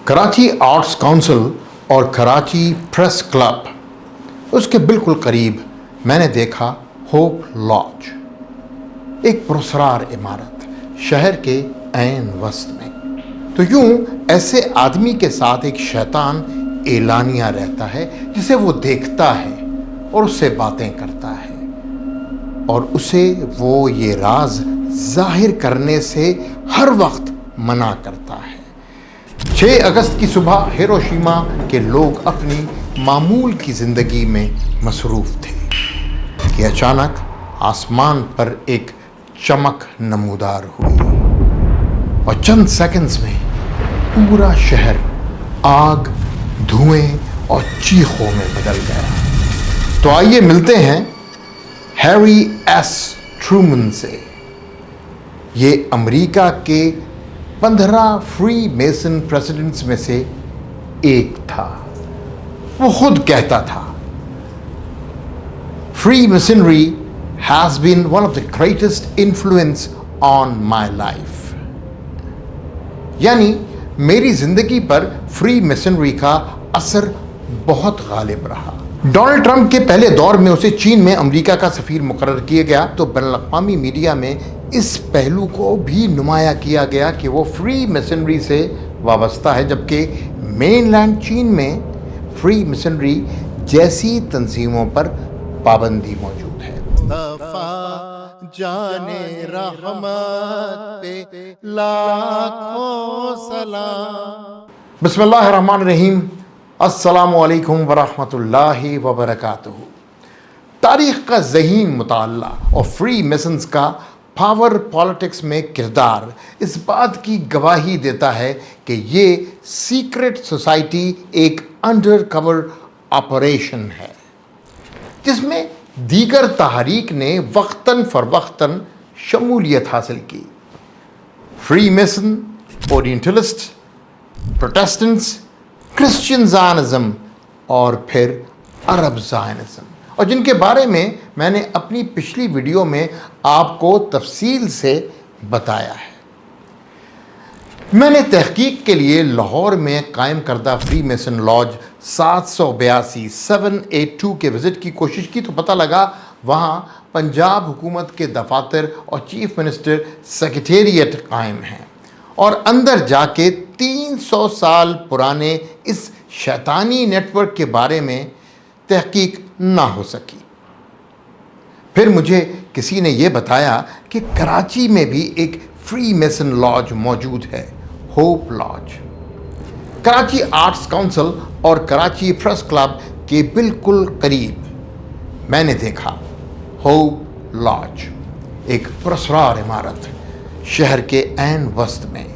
Karachi arts council اور Karachi press club, اس کے بالکل قریب میں نے دیکھا ہوپ لاج، ایک پراسرار عمارت شہر کے عین وسط میں۔ تو یوں ایسے آدمی کے ساتھ ایک شیطان اعلانیہ رہتا ہے جسے وہ دیکھتا ہے اور اس سے باتیں کرتا ہے، اور اسے وہ یہ راز ظاہر کرنے سے ہر وقت منع کرتا ہے۔ 6 اگست کی صبح ہیروشیما کے لوگ اپنی معمول کی زندگی میں مصروف تھے کہ اچانک آسمان پر ایک چمک نمودار ہوئی اور چند سیکنڈز میں پورا شہر آگ، دھوئیں اور چیخوں میں بدل گیا۔ تو آئیے ملتے ہیں ہیری ایس ٹرومن سے۔ یہ امریکہ کے 15 فری میسن پریزیڈنٹس میں سے ایک تھا۔ وہ خود کہتا تھا، Free Masonry has been one of the greatest influence on my life۔ یعنی میری زندگی پر فری میسنری کا اثر بہت غالب رہا۔ ڈونلڈ ٹرمپ کے پہلے دور میں اسے چین میں امریکہ کا سفیر مقرر کیا گیا تو بین الاقوامی میڈیا میں اس پہلو کو بھی نمایاں کیا گیا کہ وہ فری میسنری سے وابستہ ہے، جبکہ مین لینڈ چین میں فری میسنری جیسی تنظیموں پر پابندی موجود ہے۔ جانے رحمت پہ لاکھوں سلام۔ بسم اللہ الرحمن الرحیم۔ السلام علیکم ورحمۃ اللہ وبرکاتہ۔ تاریخ کا ذہین مطالعہ اور فری میسنز کا پاور پالیٹکس میں کردار اس بات کی گواہی دیتا ہے کہ یہ سیکرٹ سوسائٹی ایک انڈر کور آپریشن ہے جس میں دیگر تحاریک نے وقتاً فوقتاً شمولیت حاصل کی۔ Free Mason, orientalist, Protestants, Christian Zionism اور پھر عرب زائنزم، اور جن کے بارے میں میں نے اپنی پچھلی ویڈیو میں آپ کو تفصیل سے بتایا ہے۔ میں نے تحقیق کے لیے لاہور میں قائم کردہ فری میسن لاج 782 کے وزٹ کی کوشش کی تو پتہ لگا وہاں پنجاب حکومت کے دفاتر اور چیف منسٹر سیکریٹریٹ قائم ہیں، اور اندر جا کے 300 سال پرانے اس شیطانی نیٹ ورک کے بارے میں تحقیق نہ ہو سکی۔ پھر مجھے کسی نے یہ بتایا کہ کراچی میں بھی ایک فری میسن لاج موجود ہے، ہوپ لاج۔ کراچی آرٹس کونسل اور کراچی پریس کلب کے بالکل قریب میں نے دیکھا ہوپ لاج، ایک پراسرار عمارت شہر کے عین وسط میں۔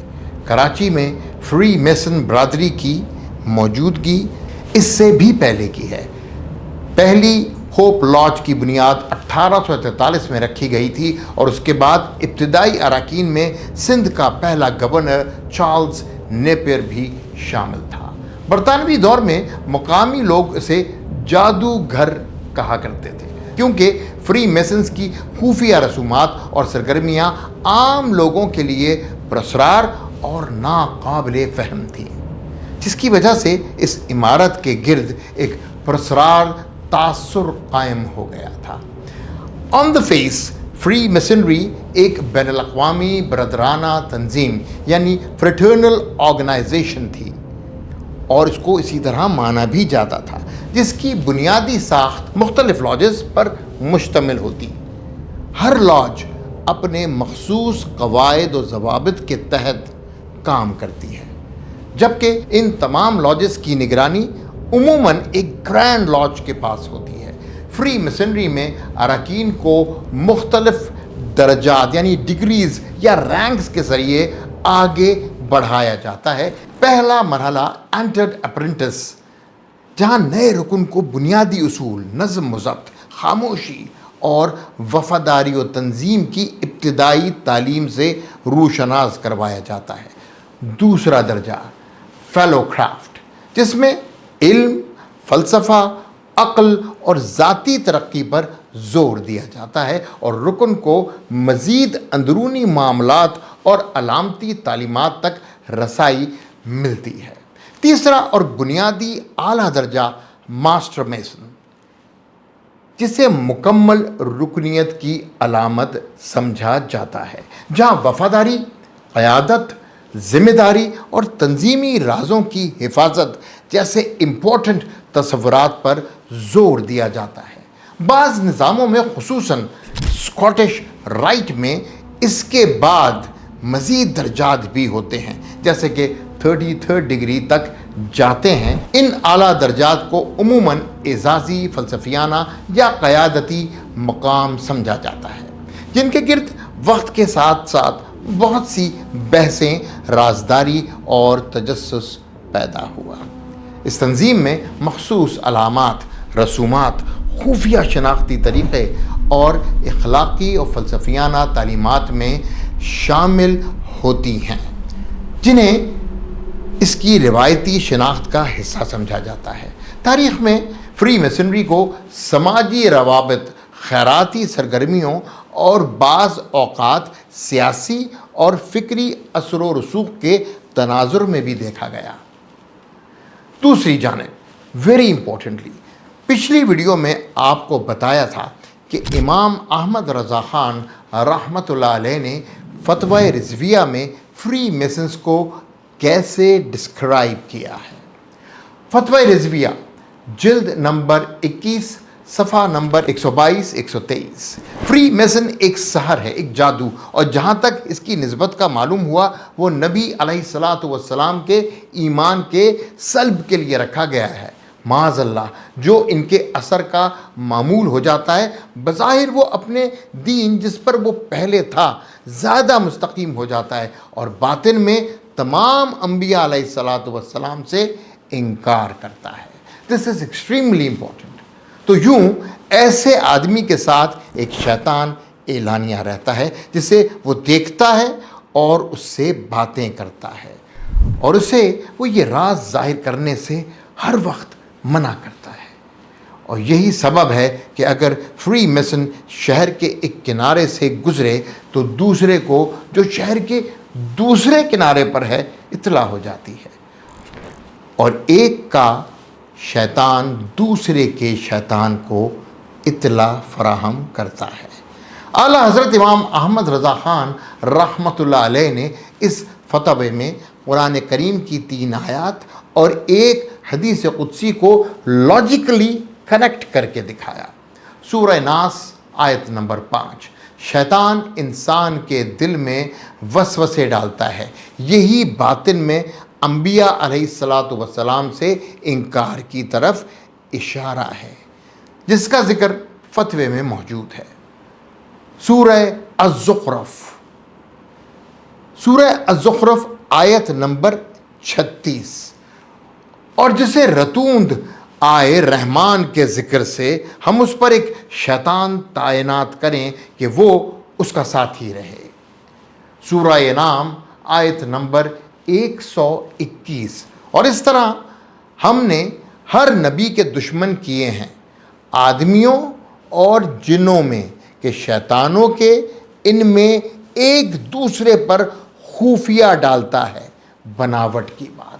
کراچی میں فری میسن برادری کی موجودگی اس سے بھی پہلے کی ہے۔ پہلی ہوپ لاج کی بنیاد 1843 میں رکھی گئی تھی اور اس کے بعد ابتدائی اراکین میں سندھ کا پہلا گورنر چارلز نیپیر بھی شامل تھا۔ برطانوی دور میں مقامی لوگ اسے جادوگھر کہا کرتے تھے کیونکہ فری میسنز کی خفیہ رسومات اور سرگرمیاں عام لوگوں کے لیے پراسرار اور ناقابل فہم تھیں، جس کی وجہ سے اس عمارت کے گرد ایک پراسرار تاثر قائم ہو گیا تھا۔ آن دا فیس فری میسنری ایک بین الاقوامی برادرانہ تنظیم یعنی فریٹرنل آرگنائزیشن تھی، اور اس کو اسی طرح مانا بھی جاتا تھا، جس کی بنیادی ساخت مختلف لاجز پر مشتمل ہوتی۔ ہر لاج اپنے مخصوص قواعد و ضوابط کے تحت کام کرتی ہے، جبکہ ان تمام لاجز کی نگرانی عموماً ایک گرینڈ لاج کے پاس ہوتی ہے۔ فری میسنری میں اراکین کو مختلف درجات یعنی ڈگریز یا رینکس کے ذریعے آگے بڑھایا جاتا ہے۔ پہلا مرحلہ انٹرڈ اپرنٹس، جہاں نئے رکن کو بنیادی اصول، نظم و ضبط، خاموشی اور وفاداری و تنظیم کی ابتدائی تعلیم سے روشناس کروایا جاتا ہے۔ دوسرا درجہ فیلو کرافٹ، جس میں علم، فلسفہ، عقل اور ذاتی ترقی پر زور دیا جاتا ہے اور رکن کو مزید اندرونی معاملات اور علامتی تعلیمات تک رسائی ملتی ہے۔ تیسرا اور بنیادی اعلیٰ درجہ ماسٹر میسن، جسے مکمل رکنیت کی علامت سمجھا جاتا ہے، جہاں وفاداری، قیادت، ذمہ داری اور تنظیمی رازوں کی حفاظت جیسے امپورٹنٹ تصورات پر زور دیا جاتا ہے۔ بعض نظاموں میں خصوصاً اسکاٹش رائٹ میں اس کے بعد مزید درجات بھی ہوتے ہیں، جیسے کہ 33 ڈگری تک جاتے ہیں۔ ان اعلیٰ درجات کو عموماً اعزازی، فلسفیانہ یا قیادتی مقام سمجھا جاتا ہے، جن کے گرد وقت کے ساتھ ساتھ بہت سی بحثیں، رازداری اور تجسس پیدا ہوا۔ اس تنظیم میں مخصوص علامات، رسومات، خفیہ شناختی طریقے اور اخلاقی اور فلسفیانہ تعلیمات میں شامل ہوتی ہیں، جنہیں اس کی روایتی شناخت کا حصہ سمجھا جاتا ہے۔ تاریخ میں فری میسنری کو سماجی روابط، خیراتی سرگرمیوں اور بعض اوقات سیاسی اور فکری اثر و رسوخ کے تناظر میں بھی دیکھا گیا۔ دوسری جانب، ویری امپورٹنٹلی، پچھلی ویڈیو میں آپ کو بتایا تھا کہ امام احمد رضا خان رحمۃ اللہ علیہ نے فتویٰ رضویہ میں فری میسنز کو کیسے ڈسکرائب کیا ہے۔ فتویٰ رضویہ جلد نمبر 21 صفحہ نمبر 122 123۔ فری میسن ایک سحر ہے، ایک جادو، اور جہاں تک اس کی نسبت کا معلوم ہوا وہ نبی علیہ الصلاۃ والسلام کے ایمان کے سلب کے لیے رکھا گیا ہے۔ معاذ اللہ، جو ان کے اثر کا معمول ہو جاتا ہے، بظاہر وہ اپنے دین جس پر وہ پہلے تھا زیادہ مستقیم ہو جاتا ہے، اور باطن میں تمام انبیاء علیہ الصلاۃ والسلام سے انکار کرتا ہے۔ دس از ایکسٹریملی امپورٹنٹ۔ تو یوں ایسے آدمی کے ساتھ ایک شیطان اعلانیہ رہتا ہے جسے وہ دیکھتا ہے اور اس سے باتیں کرتا ہے، اور اسے وہ یہ راز ظاہر کرنے سے ہر وقت منع کرتا ہے۔ اور یہی سبب ہے کہ اگر فری میسن شہر کے ایک کنارے سے گزرے تو دوسرے کو جو شہر کے دوسرے کنارے پر ہے اطلاع ہو جاتی ہے، اور ایک کا شیطان دوسرے کے شیطان کو اطلاع فراہم کرتا ہے۔ اعلیٰ حضرت امام احمد رضا خان رحمۃ اللہ علیہ نے اس فتوے میں قرآن کریم کی 3 آیات اور ایک حدیث قدسی کو لاجیکلی کنیکٹ کر کے دکھایا۔ سورہ ناس آیت نمبر 5، شیطان انسان کے دل میں وسوسے ڈالتا ہے، یہی باطن میں انبیاء علیہ الصلاۃ والسلام سے انکار کی طرف اشارہ ہے، جس کا ذکر فتوے میں موجود ہے۔ سورہ الزخرف آیت نمبر 36، اور جسے رتوند آئے رحمان کے ذکر سے ہم اس پر ایک شیطان تعینات کریں کہ وہ اس کا ساتھی رہے۔ سورہ انعام آیت نمبر 121۔ اور اس طرح ہم نے ہر نبی کے دشمن کیے ہیں، آدمیوں اور جنوں میں، کہ شیطانوں کے ان میں ایک دوسرے پر خفیہ ڈالتا ہے بناوٹ کی بات۔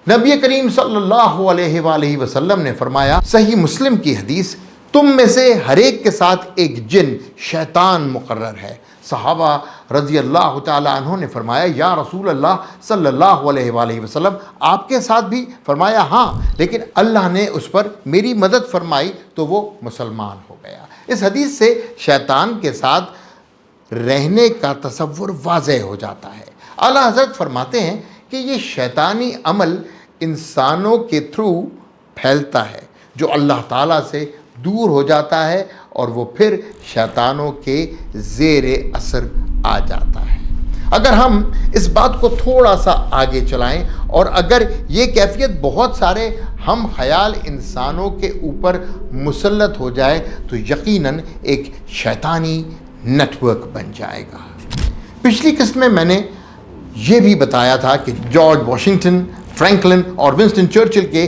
نبی کریم صلی اللہ علیہ وآلہ وسلم نے فرمایا، صحیح مسلم کی حدیث، تم میں سے ہر ایک کے ساتھ ایک جن شیطان مقرر ہے۔ صحابہ رضی اللہ تعالیٰ عنہ نے فرمایا، یا رسول اللہ صلی اللہ علیہ وآلہ وسلم، آپ کے ساتھ بھی؟ فرمایا ہاں، لیکن اللہ نے اس پر میری مدد فرمائی تو وہ مسلمان ہو گیا۔ اس حدیث سے شیطان کے ساتھ رہنے کا تصور واضح ہو جاتا ہے۔ اعلیٰ حضرت فرماتے ہیں کہ یہ شیطانی عمل انسانوں کے تھرو پھیلتا ہے، جو اللہ تعالیٰ سے دور ہو جاتا ہے، اور وہ پھر شیطانوں کے زیر اثر آ جاتا ہے۔ اگر ہم اس بات کو تھوڑا سا آگے چلائیں، اور اگر یہ کیفیت بہت سارے ہم خیال انسانوں کے اوپر مسلط ہو جائے تو یقیناً ایک شیطانی نیٹ ورک بن جائے گا۔ پچھلی قسط میں میں نے یہ بھی بتایا تھا کہ جارج واشنگٹن، فرینکلن اور ونسٹن چرچل کے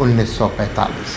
1945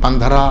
15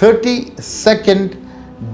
32nd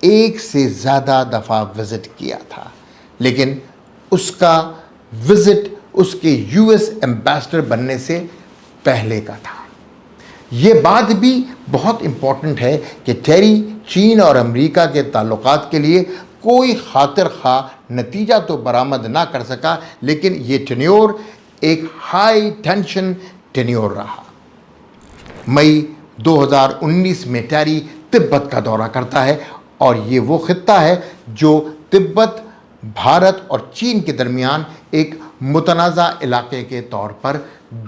ایک سے زیادہ دفعہ وزٹ کیا تھا، لیکن اس کا وزٹ اس کے یو ایس ایمبیسڈر بننے سے پہلے کا تھا۔ یہ بات بھی بہت امپورٹنٹ ہے کہ ٹیری چین اور امریکہ کے تعلقات کے لیے کوئی خاطر خواہ نتیجہ تو برآمد نہ کر سکا، لیکن یہ ٹینیور ایک ہائی ٹینشن ٹینیور رہا۔ مئی 2019 میں ٹیری تبت کا دورہ کرتا ہے، اور یہ وہ خطہ ہے جو تبت، بھارت اور چین کے درمیان ایک متنازع علاقے کے طور پر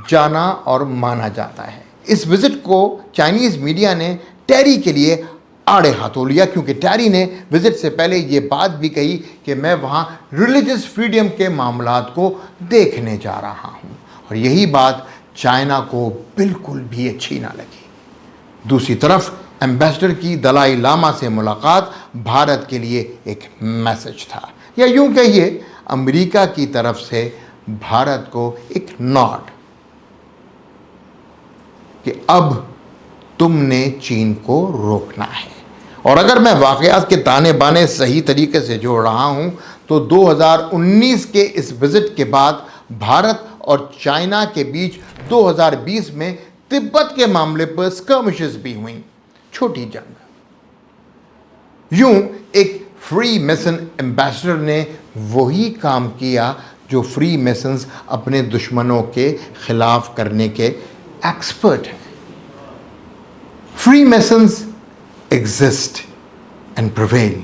جانا اور مانا جاتا ہے۔ اس وزٹ کو چائنیز میڈیا نے ٹیری کے لیے آڑے ہاتھوں لیا، کیونکہ ٹیری نے وزٹ سے پہلے یہ بات بھی کہی کہ میں وہاں ریلیجس فریڈم کے معاملات کو دیکھنے جا رہا ہوں، اور یہی بات چائنا کو بالکل بھی اچھی نہ لگی۔ دوسری طرف ایمبیسڈر کی دلائی لاما سے ملاقات بھارت کے لیے ایک میسج تھا، یا یوں کہیے امریکہ کی طرف سے بھارت کو ایک نوڈ کہ اب تم نے چین کو روکنا ہے۔ اور اگر میں واقعات کے تانے بانے صحیح طریقے سے جوڑ رہا ہوں تو 2019 کے اس وزٹ کے بعد بھارت اور چائنا کے بیچ 2020 میں تبت کے معاملے پر سکرمشز بھی ہوئیں، چھوٹی جنگ۔ یوں ایک فری میسن ایمبیسڈر نے وہی کام کیا جو فری میسنز اپنے دشمنوں کے خلاف کرنے کے ایکسپرٹ ہیں۔ Free masons exist and prevail.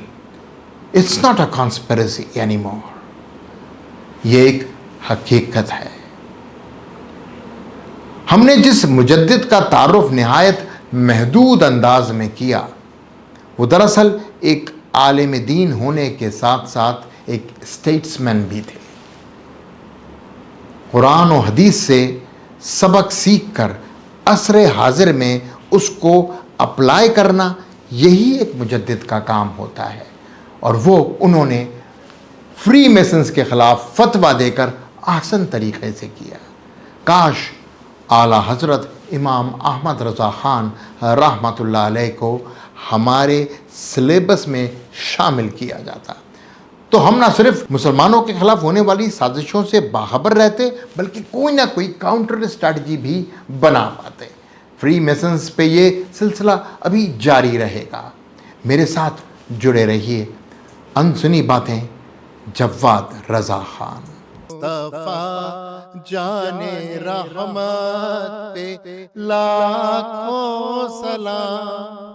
It's not a conspiracy anymore. یہ ایک حقیقت ہے۔ ہم نے جس مجدد کا تعارف نہایت محدود انداز میں کیا، وہ دراصل ایک عالم دین ہونے کے ساتھ ساتھ ایک اسٹیٹسمین بھی تھے۔ قرآن و حدیث سے سبق سیکھ کر عصر حاضر میں اس کو اپلائی کرنا، یہی ایک مجدد کا کام ہوتا ہے، اور وہ انہوں نے فری میسنز کے خلاف فتویٰ دے کر آسن طریقے سے کیا۔ کاش اعلیٰ حضرت امام احمد رضا خان رحمۃ اللہ علیہ کو ہمارے سلیبس میں شامل کیا جاتا، تو ہم نہ صرف مسلمانوں کے خلاف ہونے والی سازشوں سے باخبر رہتے، بلکہ کوئی نہ کوئی کاؤنٹر اسٹریٹجی بھی بنا پاتے۔ فری میسنز پہ یہ سلسلہ ابھی جاری رہے گا۔ میرے ساتھ جڑے رہیے۔ انسنی باتیں، جواد رضا خان۔ مصطفیٰ جان رحمت پہ لاکھوں سلام۔